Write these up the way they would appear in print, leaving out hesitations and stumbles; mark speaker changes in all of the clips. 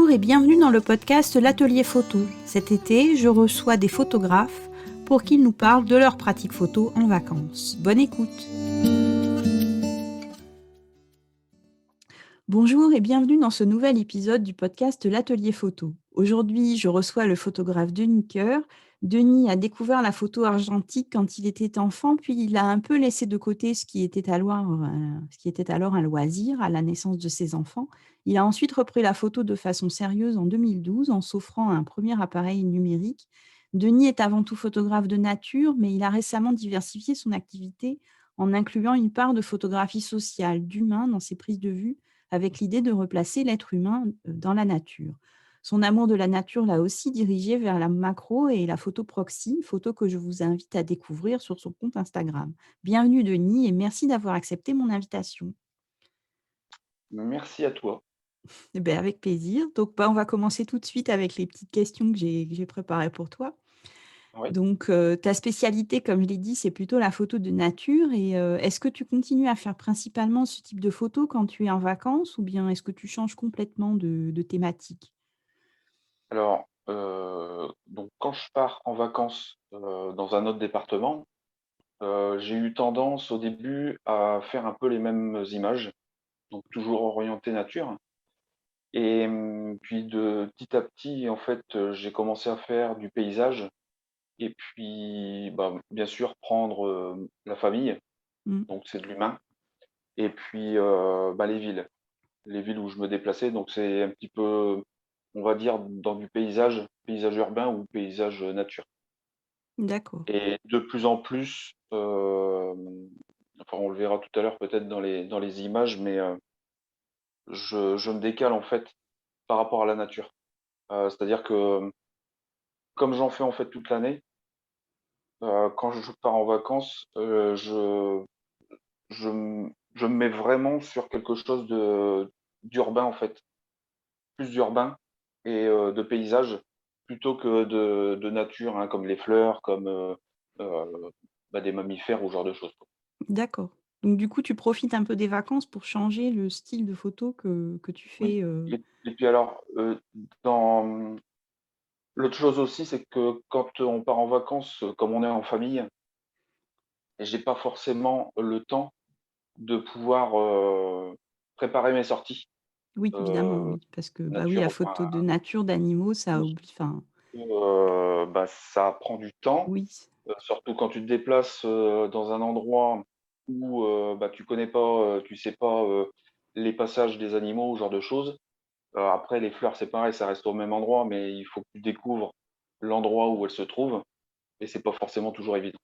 Speaker 1: Bonjour et bienvenue dans le podcast L'Atelier Photo. Cet été, je reçois des photographes pour qu'ils nous parlent de leurs pratiques photo en vacances. Bonne écoute. Bonjour et bienvenue dans ce nouvel épisode du podcast L'Atelier Photo. Aujourd'hui, je reçois le photographe Denis Coeur. Denis a découvert la photo argentique quand il était enfant, puis il a un peu laissé de côté ce qui était alors un loisir à la naissance de ses enfants. Il a ensuite repris la photo de façon sérieuse en 2012 en s'offrant un premier appareil numérique. Denis est avant tout photographe de nature, mais il a récemment diversifié son activité en incluant une part de photographie sociale, d'humain dans ses prises de vue, avec l'idée de replacer l'être humain dans la nature. Son amour de la nature l'a aussi dirigé vers la macro et la photo proxy, photo que je vous invite à découvrir sur son compte Instagram. Bienvenue Denis et merci d'avoir accepté mon invitation.
Speaker 2: Merci à toi.
Speaker 1: Eh bien, avec plaisir. Donc, on va commencer tout de suite avec les petites questions que j'ai préparées pour toi.
Speaker 2: Oui.
Speaker 1: Donc, ta spécialité, comme je l'ai dit, c'est plutôt la photo de nature. Et est-ce que tu continues à faire principalement ce type de photos quand tu es en vacances ou bien est-ce que tu changes complètement de thématique?
Speaker 2: Alors, donc quand je pars en vacances, dans un autre département, j'ai eu tendance au début à faire un peu les mêmes images, donc toujours orientées nature et puis de petit à petit, en fait, j'ai commencé à faire du paysage et puis, bah, bien sûr prendre, la famille,
Speaker 1: Mmh.
Speaker 2: donc c'est de l'humain et puis, bah, les villes où je me déplaçais, donc c'est un petit peu, on va dire, dans du paysage urbain ou paysage nature.
Speaker 1: D'accord.
Speaker 2: Et de plus en plus, enfin, on le verra tout à l'heure peut-être dans les images, mais je me décale en fait par rapport à la nature. C'est-à-dire que comme j'en fais en fait toute l'année, quand je pars en vacances, je me mets vraiment sur quelque chose d'urbain en fait. Plus d'urbain et de paysage plutôt que de nature, hein, comme les fleurs, comme, heu, bah, des mammifères ou ce genre de choses, quoi.
Speaker 1: D'accord. Donc du coup, tu profites un peu des vacances pour changer le style de photo que tu
Speaker 2: Oui
Speaker 1: fais,
Speaker 2: et puis alors, dans l'autre chose aussi, c'est que quand on part en vacances, comme on est en famille, j'ai pas forcément le temps de pouvoir, préparer mes sorties,
Speaker 1: oui, évidemment,
Speaker 2: heu,
Speaker 1: oui, parce que, bah, oui, la
Speaker 2: nature,
Speaker 1: photo
Speaker 2: enfin,
Speaker 1: de nature, d'animaux, ça
Speaker 2: tous,
Speaker 1: oblige enfin,
Speaker 2: bah, ça prend du temps.
Speaker 1: oui,
Speaker 2: Surtout quand tu te déplaces, dans un endroit où, bah, tu connais pas, tu sais pas, les passages des animaux, ce genre de choses. Après les fleurs, c'est pareil, ça reste au même endroit, mais il faut que tu découvres l'endroit où elles se trouvent et c'est pas forcément toujours évident.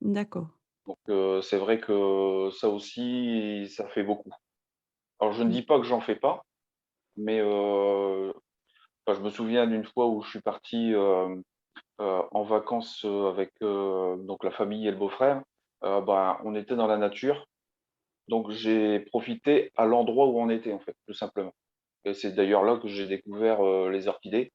Speaker 1: d'accord.
Speaker 2: Donc c'est vrai que ça aussi, ça fait beaucoup. Alors je ne
Speaker 1: Mmh.
Speaker 2: dis pas que j'en fais pas, mais enfin, je me souviens d'une fois où je suis parti, en vacances, avec, donc la famille et le beau-frère. Bah, on était dans la nature, donc j'ai profité à l'endroit où on était, en fait, tout simplement. Et c'est d'ailleurs là que j'ai découvert, les orchidées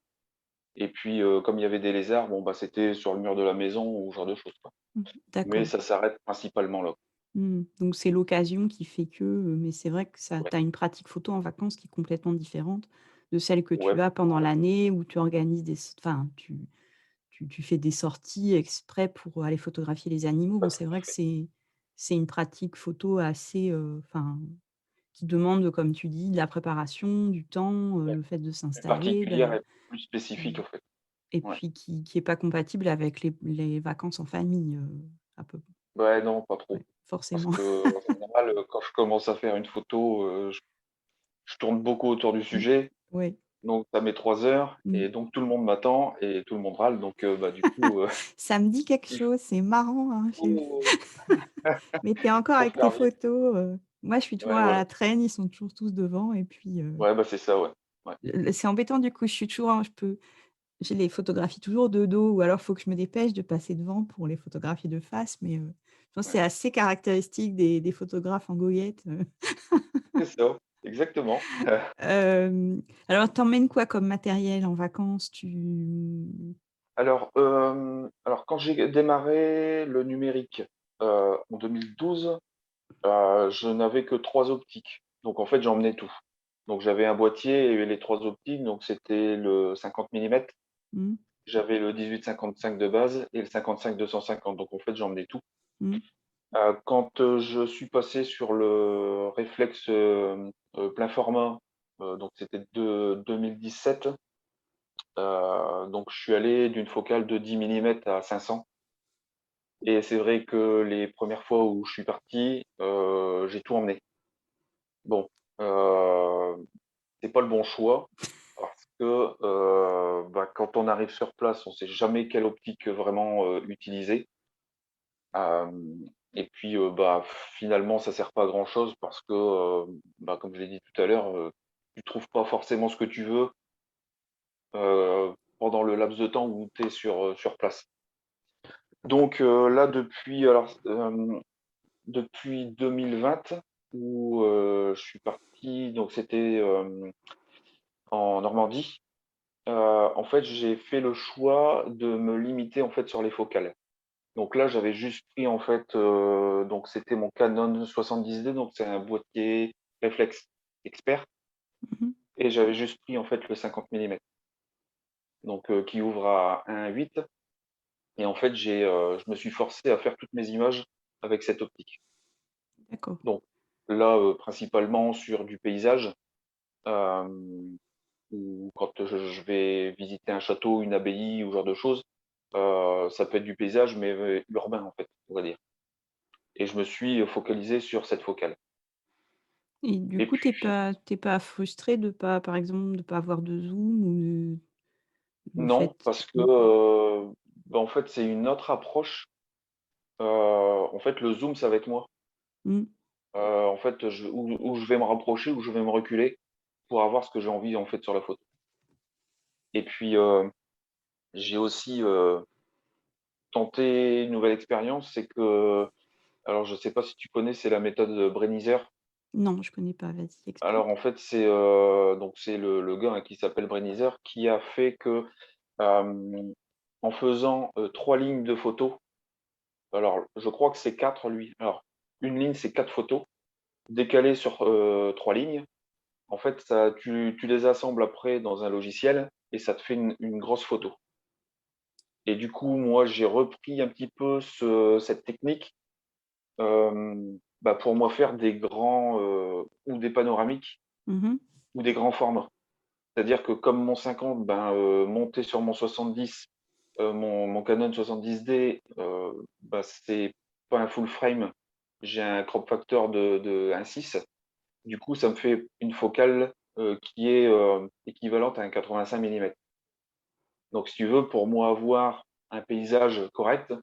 Speaker 2: et puis, comme il y avait des lézards, bon, bah, c'était sur le mur de la maison ou ce genre de choses, quoi.
Speaker 1: Mmh.
Speaker 2: Mais
Speaker 1: D'accord.
Speaker 2: ça s'arrête principalement là.
Speaker 1: Mmh. Donc c'est l'occasion qui fait que, mais c'est vrai que ça
Speaker 2: Ouais,
Speaker 1: tu as une pratique photo en vacances qui est complètement différente de celle que
Speaker 2: ouais,
Speaker 1: tu as pendant
Speaker 2: ouais,
Speaker 1: l'année où tu organises enfin, tu fais des sorties exprès pour aller photographier les animaux.
Speaker 2: ouais,
Speaker 1: Bon,
Speaker 2: tout
Speaker 1: c'est
Speaker 2: à
Speaker 1: vrai que
Speaker 2: fait.
Speaker 1: c'est une pratique photo assez, enfin, qui demande, comme tu dis, de la préparation, du temps,
Speaker 2: Ouais,
Speaker 1: le fait de
Speaker 2: plus
Speaker 1: s'installer,
Speaker 2: particulière
Speaker 1: de
Speaker 2: et plus spécifique,
Speaker 1: mmh
Speaker 2: en fait.
Speaker 1: et
Speaker 2: Ouais.
Speaker 1: puis qui est pas compatible avec les vacances en famille, à peu
Speaker 2: Ouais, non, pas trop.
Speaker 1: ouais,
Speaker 2: Parce
Speaker 1: forcément.
Speaker 2: qu'en général, quand je commence à faire une photo, je tourne beaucoup autour du
Speaker 1: Mmh.
Speaker 2: sujet,
Speaker 1: Ouais.
Speaker 2: donc ça met 3 heures
Speaker 1: Mmh.
Speaker 2: et donc tout le monde m'attend et tout le monde râle donc bah, du coup,
Speaker 1: Ça me dit quelque
Speaker 2: il
Speaker 1: chose, c'est marrant, hein, j'ai
Speaker 2: faut
Speaker 1: mais tu es encore
Speaker 2: faut
Speaker 1: avec tes
Speaker 2: faire vite.
Speaker 1: photos, moi je suis toujours
Speaker 2: Ouais,
Speaker 1: à
Speaker 2: voilà.
Speaker 1: la traîne, ils sont toujours tous devant et puis,
Speaker 2: Ouais, bah, c'est ça, ouais. Ouais,
Speaker 1: c'est embêtant du coup, je suis toujours je les photographie toujours de dos ou alors il faut que je me dépêche de passer devant pour les photographier de face, mais, je pense que
Speaker 2: ouais.
Speaker 1: c'est assez caractéristique des photographes en goguette,
Speaker 2: C'est ça, exactement.
Speaker 1: Alors tu emmènes quoi comme matériel en vacances?
Speaker 2: Alors quand j'ai démarré le numérique, en 2012, je n'avais que 3 optiques, donc en fait, j'emmenais tout. Donc j'avais un boîtier et les 3 optiques, donc c'était le 50 millimètres.
Speaker 1: Mmh.
Speaker 2: J'avais le 18-55 de base et le 55-250, donc en fait, j'emmenais tout.
Speaker 1: Mmh.
Speaker 2: Quand, je suis passé sur le réflexe, plein format, donc c'était de 2017, donc je suis allé d'une focale de 10 millimètres à 500 et c'est vrai que les premières fois où je suis parti, j'ai tout emmené. Bon, c'est pas le bon choix parce que, quand on arrive sur place, on sait jamais quelle optique vraiment, utiliser. Et puis, finalement, ça sert pas à grand chose parce que, comme je l'ai dit tout à l'heure, tu trouves pas forcément ce que tu veux, pendant le laps de temps où tu es sur place. Donc, là depuis 2020 où, je suis parti, donc c'était, en Normandie, en fait, j'ai fait le choix de me limiter, en fait, sur les focales. Donc là, j'avais juste pris en fait, donc c'était mon Canon 70D, donc c'est un boîtier réflexe expert
Speaker 1: Mmh.
Speaker 2: et j'avais juste pris en fait le 50 millimètres, donc qui ouvre à 1,8 et en fait je me suis forcé à faire toutes mes images avec cette optique.
Speaker 1: D'accord.
Speaker 2: Donc là, principalement sur du paysage, hem, ou quand je vais visiter un château, une abbaye ou ce genre de choses, ça peut être du paysage mais, urbain en fait, on va dire et je me suis focalisé sur cette focale.
Speaker 1: Et du
Speaker 2: Et
Speaker 1: coup,
Speaker 2: puis
Speaker 1: t'es pas frustré de pas, par exemple, de pas avoir de zoom ou le
Speaker 2: non,
Speaker 1: fait
Speaker 2: parce que,
Speaker 1: mmh,
Speaker 2: en fait, c'est une autre approche. En fait, le zoom, ça va être moi.
Speaker 1: mmh,
Speaker 2: En fait, où je vais me rapprocher, où je vais me reculer pour avoir ce que j'ai envie, en fait, sur la photo. Et puis, j'ai aussi, tenté une nouvelle expérience, c'est que alors je sais pas si tu connais, c'est la méthode Brenizer.
Speaker 1: non, je connais pas, vas-y,
Speaker 2: Alors en
Speaker 1: explique.
Speaker 2: fait, donc c'est le gars, hein, qui s'appelle Brenizer qui a fait que, en faisant, 3 lignes de photos. Alors, je crois que c'est 4 lui. Alors, une ligne, c'est 4 photos décalées sur, 3 lignes. En fait, ça tu les assembles après dans un logiciel et ça te fait une grosse photo. Et du coup, moi, j'ai repris un petit peu cette technique, pour moi faire des grands, ou des panoramiques
Speaker 1: Mmh.
Speaker 2: ou des grands formats. C'est-à-dire que comme mon 50, monté sur mon 70, mon Canon 70D, c'est pas un full frame, j'ai un crop factor de 1,6. Du coup, ça me fait une focale, qui est, équivalente à un 85 millimètres. Donc si tu veux, pour moi avoir un paysage correct,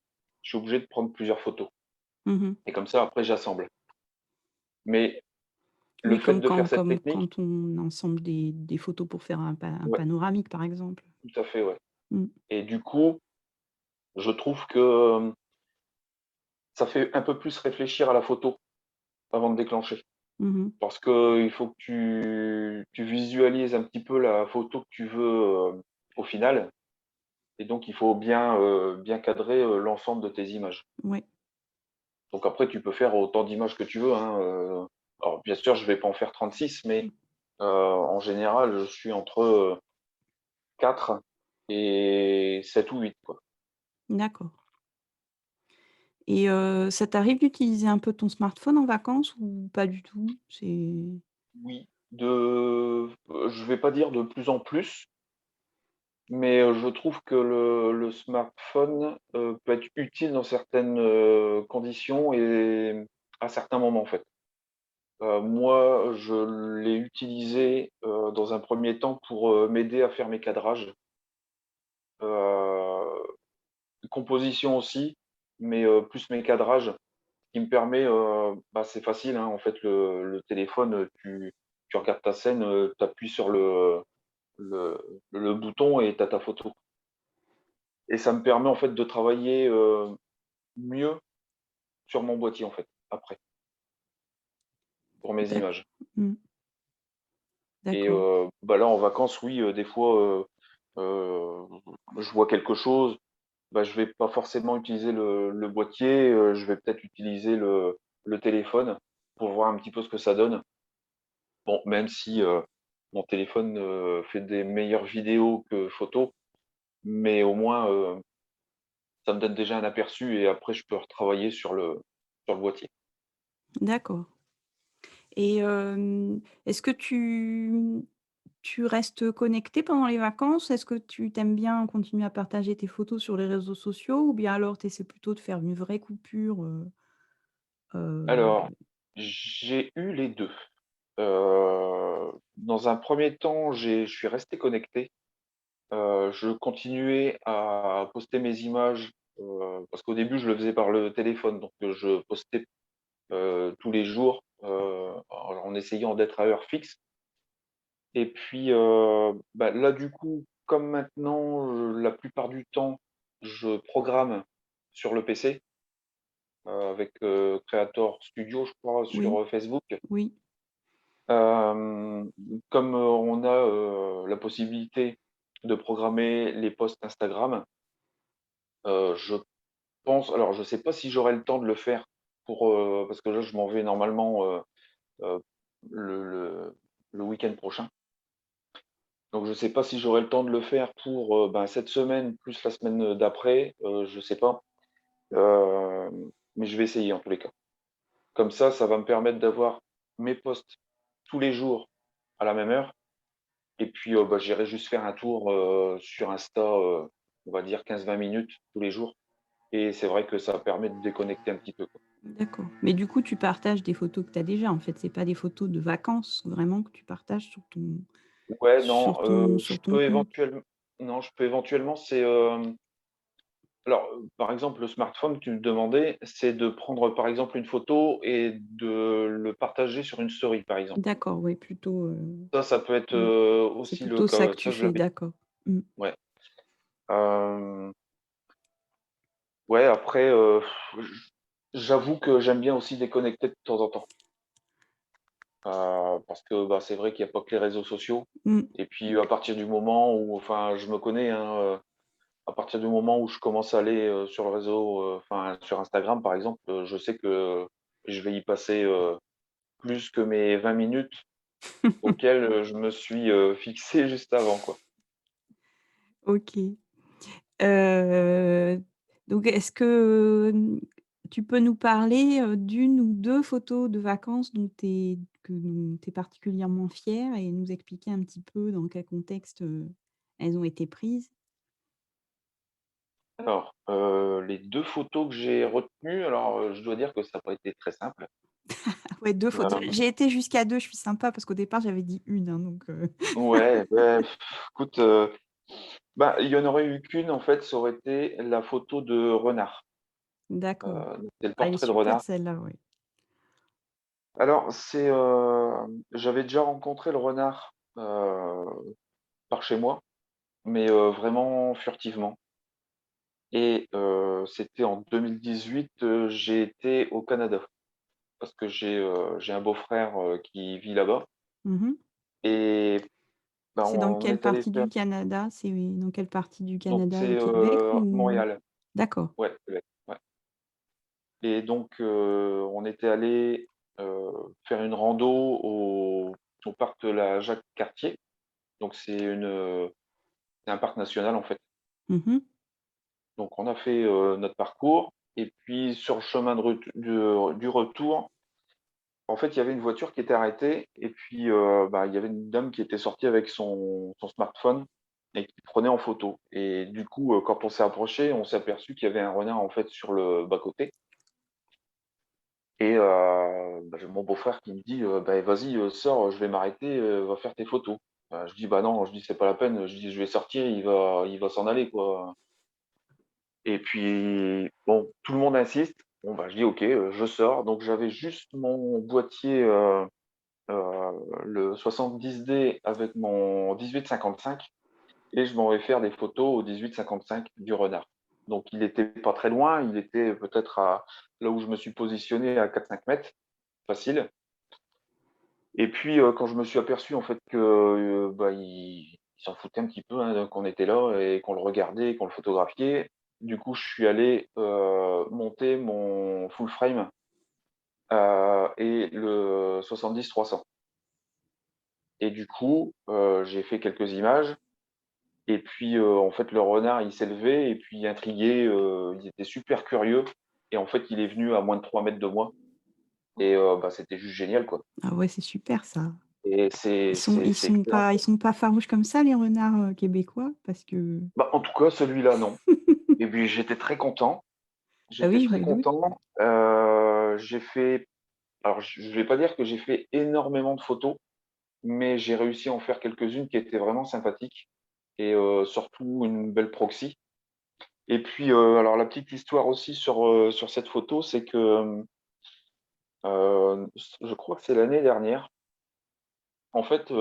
Speaker 2: je suis obligé de prendre plusieurs photos
Speaker 1: Mmh.
Speaker 2: et comme ça après j'assemble. Mais le
Speaker 1: Oui,
Speaker 2: fait de faire cette
Speaker 1: comme
Speaker 2: technique
Speaker 1: quand on ensemble des photos pour faire un
Speaker 2: ouais,
Speaker 1: panoramique, par exemple.
Speaker 2: tout à fait, ouais
Speaker 1: Mmh.
Speaker 2: et du coup, je trouve que, ça fait un peu plus réfléchir à la photo avant de déclencher.
Speaker 1: Mmh.
Speaker 2: Parce qu'il faut que tu visualises un petit peu la photo que tu veux, au final et donc il faut bien cadrer, l'ensemble de tes images.
Speaker 1: Ouais.
Speaker 2: Donc après tu peux faire autant d'images que tu veux, hein, alors bien sûr je vais pas en faire 36 mais, en général je suis entre, 4 et 7 ou 8 quoi.
Speaker 1: D'accord. Et ça t'arrive d'utiliser un peu ton smartphone en vacances ou pas du tout? C'est
Speaker 2: Oui, je vais pas dire de plus en plus, mais, je trouve que le smartphone, peut être utile dans certaines, conditions et à certains moments, en fait. Moi, je l'ai utilisé, dans un premier temps pour, m'aider à faire mes cadrages, heu, composition aussi, mais, plus mes cadrages, qui me permet, c'est facile, hein, en fait, le téléphone, tu regardes ta scène, tu appuies sur le le bouton et tu as ta photo. Et ça me permet en fait de travailler, mieux sur mon boîtier en fait, après, pour mes
Speaker 1: d'ac
Speaker 2: images.
Speaker 1: mmh,
Speaker 2: Et
Speaker 1: d'accord.
Speaker 2: là en vacances, oui, des fois, heu, je vois quelque chose, je vais pas forcément utiliser le boîtier, je vais peut-être utiliser le téléphone pour voir un petit peu ce que ça donne. Bon, même si, mon téléphone, fait des meilleures vidéos que photos, mais au moins, ça me donne déjà un aperçu et après je peux retravailler sur le boîtier.
Speaker 1: D'accord. Et est-ce que tu restes connecté pendant les vacances? Est-ce que tu t'aimes bien continuer à partager tes photos sur les réseaux sociaux ou bien alors tu essaies plutôt de faire une vraie coupure,
Speaker 2: Alors,
Speaker 1: heu
Speaker 2: j'ai eu les 2. Dans un premier temps, je suis resté connecté. Je continuais à poster mes images, parce qu'au début, je le faisais par le téléphone, donc je postais, tous les jours, en essayant d'être à heure fixe et puis, bah, là, du coup, comme maintenant, la plupart du temps, je programme sur le PC, avec, Creator Studio, je crois, sur,
Speaker 1: oui,
Speaker 2: Facebook.
Speaker 1: oui,
Speaker 2: Hem, Comme, on a, la possibilité de programmer les posts Instagram, je pense alors je sais pas si j'aurai le temps de le faire parce que là je m'en vais normalement, heu, le le le week-end prochain. Donc je sais pas si j'aurai le temps de le faire pour, ben, cette semaine plus la semaine, d'après, je sais pas. Mais je vais essayer en tous les cas. Comme ça va me permettre d'avoir mes posts tous les jours à la même heure et puis, bah, j'irai juste faire un tour, sur Insta, on va dire 15-20 minutes tous les jours et c'est vrai que ça permet de déconnecter un petit peu, quoi.
Speaker 1: d'accord. Mais du coup, tu partages des photos que tu as déjà, en fait, c'est pas des photos de vacances vraiment que tu partages
Speaker 2: Ouais, non,
Speaker 1: sur ton
Speaker 2: je
Speaker 1: sur ton
Speaker 2: peux
Speaker 1: compte?
Speaker 2: éventuellement non, je peux éventuellement, c'est, alors, par exemple, le smartphone, tu me demandais, c'est de prendre, par exemple, une photo et de le partager sur une story, par exemple.
Speaker 1: D'accord, oui, plutôt,
Speaker 2: Ça peut être,
Speaker 1: mmh, c'est
Speaker 2: aussi le
Speaker 1: plutôt ça
Speaker 2: cas,
Speaker 1: que tu
Speaker 2: ça je
Speaker 1: fais,
Speaker 2: l'avais
Speaker 1: d'accord. Mmh.
Speaker 2: ouais. Hem, ouais, après, j'avoue que j'aime bien aussi déconnecter de temps en temps, parce que, bah, c'est vrai qu'il y a pas que les réseaux sociaux
Speaker 1: Mmh.
Speaker 2: et puis à partir du moment où enfin, je me connais, hein, à partir du moment où je commence à aller, sur le réseau, enfin, sur Instagram, par exemple, je sais que je vais y passer, plus que mes 20 minutes auxquelles, je me suis, fixé juste avant, quoi.
Speaker 1: OK. Heu, donc est-ce que, tu peux nous parler, d'1 ou 2 photos de vacances dont tu es particulièrement fière et nous expliquer un petit peu dans quel contexte, elles ont été prises?
Speaker 2: Alors, les 2 photos que j'ai retenues, alors, je dois dire que ça n'a pas été très simple.
Speaker 1: Ah ouais, 2 photos.
Speaker 2: Hem,
Speaker 1: J'ai été jusqu'à 2. Je suis sympa parce qu'au départ j'avais dit 1, hein, donc
Speaker 2: ouais, écoute, bah, il y en aurait eu qu'une en fait, ça aurait été la photo de renard.
Speaker 1: d'accord.
Speaker 2: Donc c'est le
Speaker 1: Ah, elle est
Speaker 2: portrait de
Speaker 1: super
Speaker 2: renard.
Speaker 1: celle-là, oui.
Speaker 2: Alors j'avais déjà rencontré le renard, par chez moi, mais vraiment furtivement. Et c'était en 2018, j'ai été au Canada parce que j'ai un beau-frère, qui vit là-bas
Speaker 1: Mmh.
Speaker 2: et ben,
Speaker 1: C'est dans
Speaker 2: on
Speaker 1: quelle
Speaker 2: est allé
Speaker 1: partie
Speaker 2: faire
Speaker 1: du Canada? C'est dans quelle partie du
Speaker 2: donc
Speaker 1: Canada? Le
Speaker 2: c'est,
Speaker 1: Québec ou?
Speaker 2: Montréal.
Speaker 1: D'accord.
Speaker 2: Ouais, Québec, ouais et donc on était allé faire une rando au parc de la Jacques-Cartier. Donc c'est un parc national, en fait.
Speaker 1: Mmh.
Speaker 2: Donc on a fait, notre parcours et puis sur le chemin du retour, en fait, il y avait une voiture qui était arrêtée et puis, bah, il y avait une dame qui était sortie avec son smartphone et qui prenait en photo et du coup, quand on s'est approché, on s'est aperçu qu'il y avait un renard, en fait, sur le bas-côté et bah, j'ai mon beau-frère qui me dit: «Beh, vas-y, sors, je vais m'arrêter, va faire tes photos». Je dis: «Bah, non», je dis: «C'est pas la peine», je dis: «Je vais sortir, il va s'en aller, quoi». Et puis, bon, tout le monde insiste. Bon, bah, je dis: «OK», je sors. Donc j'avais juste mon boîtier, le 70D avec mon 18-55 et je m'en vais faire des photos au 18-55 du renard. Donc il était pas très loin, il était peut-être à là où je me suis positionné à 4-5 mètres, facile. Et puis, quand je me suis aperçu en fait que, bah, il s'en foutait un petit peu, hein, qu'on était là et qu'on le regardait et qu'on le photographiait, du coup, je suis allé, monter mon full frame, et le 70-300 et du coup, j'ai fait quelques images et puis, en fait, le renard, il s'est levé et puis intrigué, il était super curieux et en fait, il est venu à moins de 3 mètres de moi et bah, c'était juste génial, quoi
Speaker 1: Ah ouais, c'est super ça.
Speaker 2: et
Speaker 1: Ils sont ils
Speaker 2: c'est
Speaker 1: sont
Speaker 2: clair
Speaker 1: pas ils
Speaker 2: que
Speaker 1: sont pas farouches comme ça les renards, québécois? Parce que
Speaker 2: bah, en tout cas, celui-là, non et puis j'étais très content.
Speaker 1: ah
Speaker 2: J'étais
Speaker 1: oui, je
Speaker 2: très
Speaker 1: me doute.
Speaker 2: content, j'ai fait alors je vais pas dire que j'ai fait énormément de photos, mais j'ai réussi à en faire quelques-unes qui étaient vraiment sympathiques et surtout une belle proxy et puis, alors la petite histoire aussi sur cette photo, c'est que, je crois que c'est l'année dernière. En fait,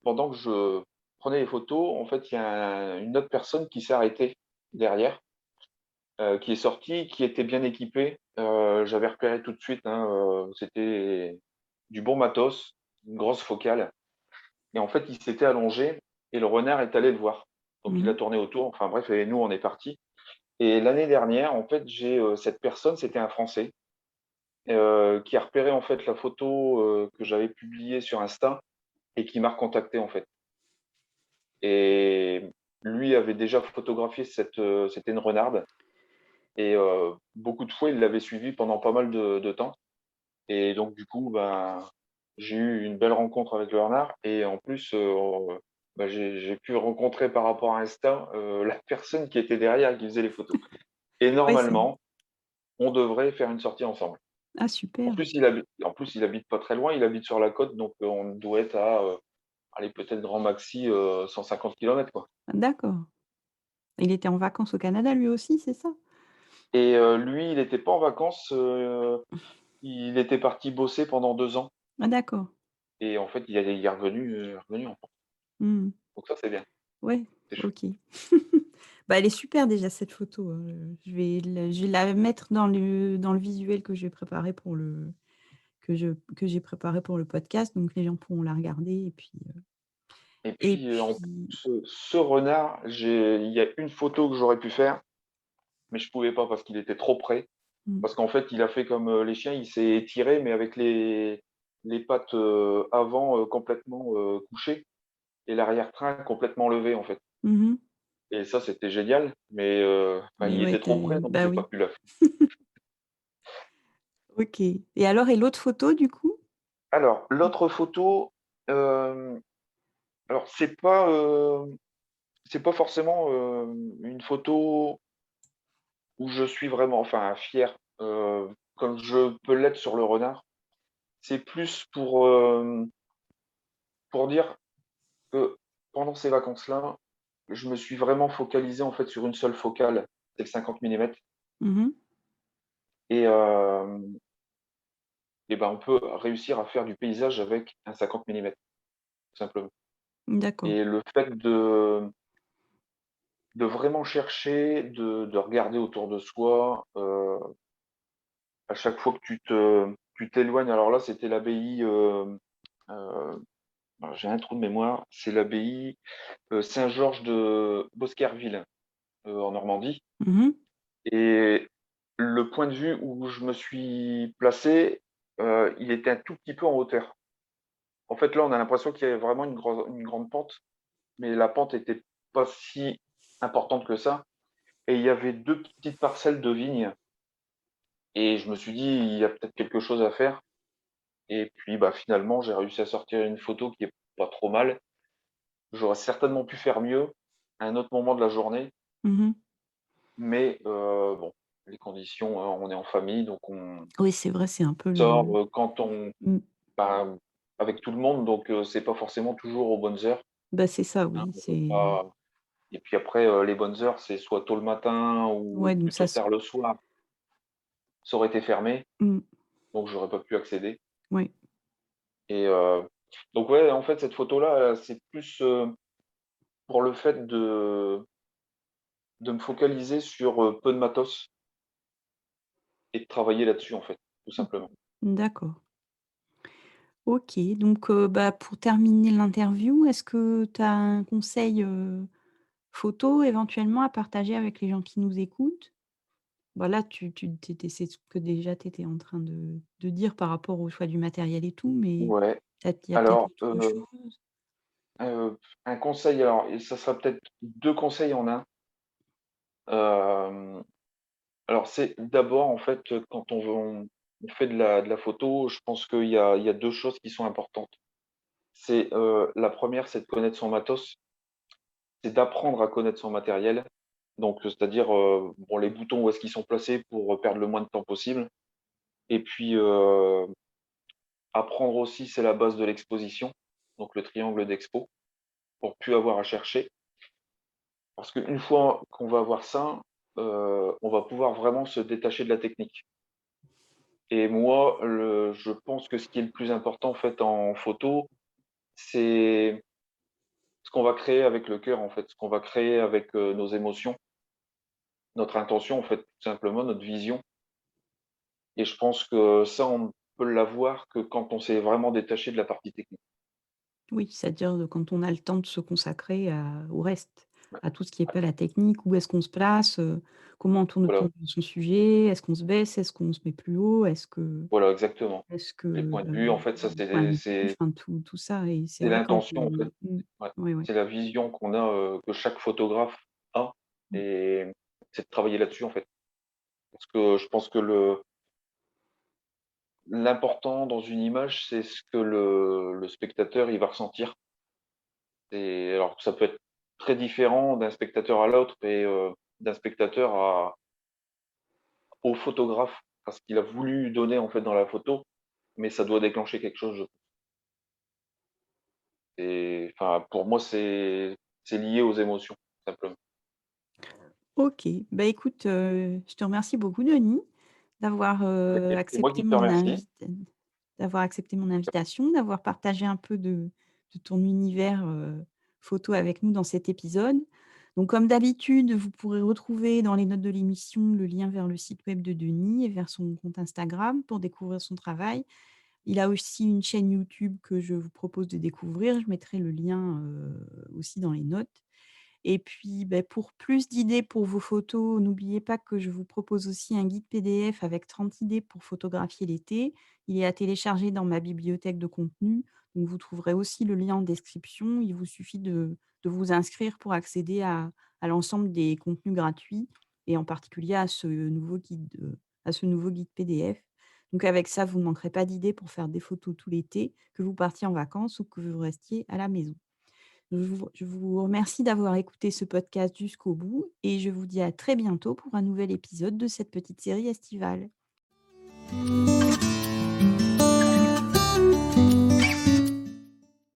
Speaker 2: pendant que je prenais les photos, en fait, il y a une autre personne qui s'est arrêtée derrière, qui est sortie, qui était bien équipée. J'avais repéré tout de suite, hein, c'était du bon matos, une grosse focale et en fait, il s'était allongé et le renard est allé le voir. Donc il a
Speaker 1: Mmh.
Speaker 2: tourné autour, enfin bref et nous on est partis et l'année dernière, en fait, j'ai, cette personne, c'était un Français, qui a repéré, en fait, la photo, que j'avais publiée sur Insta et qui m'a recontacté, en fait et lui avait déjà photographié c'était une renarde et beaucoup de fois, il l'avait suivie pendant pas mal de temps et donc du coup, ben, j'ai eu une belle rencontre avec le renard et en plus, bah, j'ai pu rencontrer par rapport à Insta, la personne qui était derrière et qui faisait les photos et
Speaker 1: Ouais, c'est
Speaker 2: normalement, on devrait faire une sortie ensemble.
Speaker 1: ah super.
Speaker 2: En plus, il habite pas très loin, il habite sur la côte, donc on doit être à, allez, peut-être grand maxi, 150 kilomètres, quoi
Speaker 1: D'accord. Il était en vacances au Canada lui aussi, c'est ça?
Speaker 2: et lui, il était pas en vacances, il était parti bosser pendant 2 ans
Speaker 1: Ah d'accord.
Speaker 2: et en fait, il est revenu en France.
Speaker 1: Mmh.
Speaker 2: Donc ça, c'est bien,
Speaker 1: Ouais,
Speaker 2: c'est chouette.
Speaker 1: OK. Bah, elle est super déjà cette photo, je vais la mettre dans le visuel que j'ai préparé pour le que j'ai préparé pour le podcast, donc les gens pourront la regarder et
Speaker 2: En plus,
Speaker 1: puis
Speaker 2: ce renard, il y a une photo que j'aurais pu faire, mais je pouvais pas parce qu'il était trop près.
Speaker 1: mmh,
Speaker 2: Parce qu'en fait, il a fait comme, les chiens, il s'est étiré, mais avec les pattes, avant, complètement, couchées et l'arrière-train complètement levé, en fait
Speaker 1: mmh.
Speaker 2: et ça, c'était génial, mais bah,
Speaker 1: Mais
Speaker 2: il
Speaker 1: ouais,
Speaker 2: était trop près,
Speaker 1: tu
Speaker 2: donc
Speaker 1: bah
Speaker 2: j'ai pas
Speaker 1: oui.
Speaker 2: pu la faire.
Speaker 1: OK et alors et l'autre photo du coup?
Speaker 2: Alors, l'autre photo, hem, alors c'est pas forcément, une photo où je suis vraiment enfin fier, comme je peux l'être sur le renard. C'est plus pour dire que pendant ces vacances-là, je me suis vraiment focalisé, en fait, sur une seule focale, c'est le 50 millimètres
Speaker 1: Mmh.
Speaker 2: et ben, on peut réussir à faire du paysage avec un 50 millimètres, tout simplement
Speaker 1: D'accord.
Speaker 2: et le fait de vraiment chercher, de regarder autour de soi, à chaque fois que tu t'éloignes alors là, c'était l'abbaye, alors j'ai un trou de mémoire, c'est l'abbaye, Saint-Georges de Bosquerville, en Normandie
Speaker 1: Mmh.
Speaker 2: et le point de vue où je me suis placé, il était un tout petit peu en hauteur. En fait, là, on a l'impression qu'il y avait vraiment une grande pente, mais la pente était pas si importante que ça et il y avait 2 petites parcelles de vignes et je me suis dit: «Il y a peut-être quelque chose à faire» et puis, bah, finalement, j'ai réussi à sortir une photo qui est pas trop mal. J'aurais certainement pu faire mieux à un autre moment de la journée,
Speaker 1: Mmh.
Speaker 2: mais bon, les conditions, hein, on est en famille, donc on
Speaker 1: Oui, c'est vrai, c'est un peu le
Speaker 2: sort, quand on
Speaker 1: mmh,
Speaker 2: bah, avec tout le monde, donc c'est pas forcément toujours aux bonnes heures,
Speaker 1: bah, c'est ça,
Speaker 2: hein,
Speaker 1: oui,
Speaker 2: on peut
Speaker 1: c'est
Speaker 2: pas et puis après, les bonnes heures, c'est soit tôt le matin ou
Speaker 1: ouais, donc
Speaker 2: plutôt
Speaker 1: ça se
Speaker 2: tard le soir. Ça aurait été fermé,
Speaker 1: mmh,
Speaker 2: donc j'aurais pas pu accéder
Speaker 1: ouais.
Speaker 2: et donc ouais, en fait, cette photo-là, c'est plus, pour le fait de me focaliser sur, peu de matos et de travailler là-dessus, en fait, tout
Speaker 1: Mmh.
Speaker 2: simplement.
Speaker 1: D'accord. OK, donc bah, pour terminer l'interview, est-ce que tu as un conseil, photo éventuellement à partager avec les gens qui nous écoutent? Bah, là, tu étais c'est ce que déjà tu étais en train de dire par rapport au choix du matériel et tout, mais
Speaker 2: Ouais,
Speaker 1: peut-être il y a peut-être
Speaker 2: alors,
Speaker 1: autre chose?
Speaker 2: Un conseil, alors et ça sera peut-être 2 conseils en un. Hem, alors c'est d'abord, en fait, quand on fait de la photo, je pense qu'il y a 2 choses qui sont importantes. C'est, la première, c'est de connaître son matos, c'est d'apprendre à connaître son matériel. Donc, c'est-à-dire, bon, les boutons, où est-ce qu'ils sont placés pour, perdre le moins de temps possible et puis, apprendre aussi, c'est la base de l'exposition, donc le triangle d'expo, pour plus avoir à chercher. Parce qu'une fois qu'on va avoir ça, on va pouvoir vraiment se détacher de la technique. Et moi, je pense que ce qui est le plus important, en fait, en photo, c'est ce qu'on va créer avec le cœur, en fait, ce qu'on va créer avec, nos émotions, notre intention, en fait, tout simplement, notre vision. Et je pense que ça, on peut l'avoir que quand on s'est vraiment détaché de la partie technique.
Speaker 1: Oui, c'est-à-dire quand on a le temps de se consacrer au reste,
Speaker 2: Ouais,
Speaker 1: à tout ce qui est
Speaker 2: ouais,
Speaker 1: pas la technique, où est-ce qu'on se place, comment on tourne
Speaker 2: voilà,
Speaker 1: autour de son sujet, est-ce qu'on se baisse, est-ce qu'on se met plus haut,
Speaker 2: voilà, exactement.
Speaker 1: est-ce que,
Speaker 2: Les points de vue, en fait, ça,
Speaker 1: le point
Speaker 2: c'est
Speaker 1: de vue,
Speaker 2: c'est
Speaker 1: enfin tout ça et c'est
Speaker 2: c'est
Speaker 1: vrai quand
Speaker 2: l'intention, en
Speaker 1: on
Speaker 2: fait. Ouais,
Speaker 1: ouais, ouais.
Speaker 2: c'est la vision qu'on a, que chaque photographe a
Speaker 1: Mmh.
Speaker 2: et c'est de travailler là-dessus, en fait. Parce que je pense que l'important dans une image, c'est ce que le spectateur, il va ressentir. Et alors ça peut être très différent d'un spectateur à l'autre et d'un spectateur au photographe, parce qu'il a voulu donner, en fait, dans la photo, mais ça doit déclencher quelque chose, je et enfin, pour moi, c'est lié aux émotions, simplement.
Speaker 1: OK. Bah, écoute, je te remercie beaucoup Denis d'avoir,
Speaker 2: OK, c'est moi
Speaker 1: accepté
Speaker 2: qui te remercie.
Speaker 1: d'avoir accepté mon invitation, d'avoir partagé un peu de ton univers, photo avec nous dans cet épisode. Donc comme d'habitude, vous pourrez retrouver dans les notes de l'émission le lien vers le site web de Denis et vers son compte Instagram pour découvrir son travail. Il a aussi une chaîne YouTube que je vous propose de découvrir. Je mettrai le lien, aussi dans les notes. Et puis, beh, pour plus d'idées pour vos photos, n'oubliez pas que je vous propose aussi un guide PDF avec 30 idées pour photographier l'été. Il est à télécharger dans ma bibliothèque de contenu. Donc vous trouverez aussi le lien en description. Il vous suffit de vous inscrire pour accéder à l'ensemble des contenus gratuits et en particulier à ce nouveau guide PDF. Donc avec ça, vous ne manquerez pas d'idées pour faire des photos tout l'été, que vous partiez en vacances ou que vous restiez à la maison. Je vous remercie d'avoir écouté ce podcast jusqu'au bout et je vous dis à très bientôt pour un nouvel épisode de cette petite série estivale.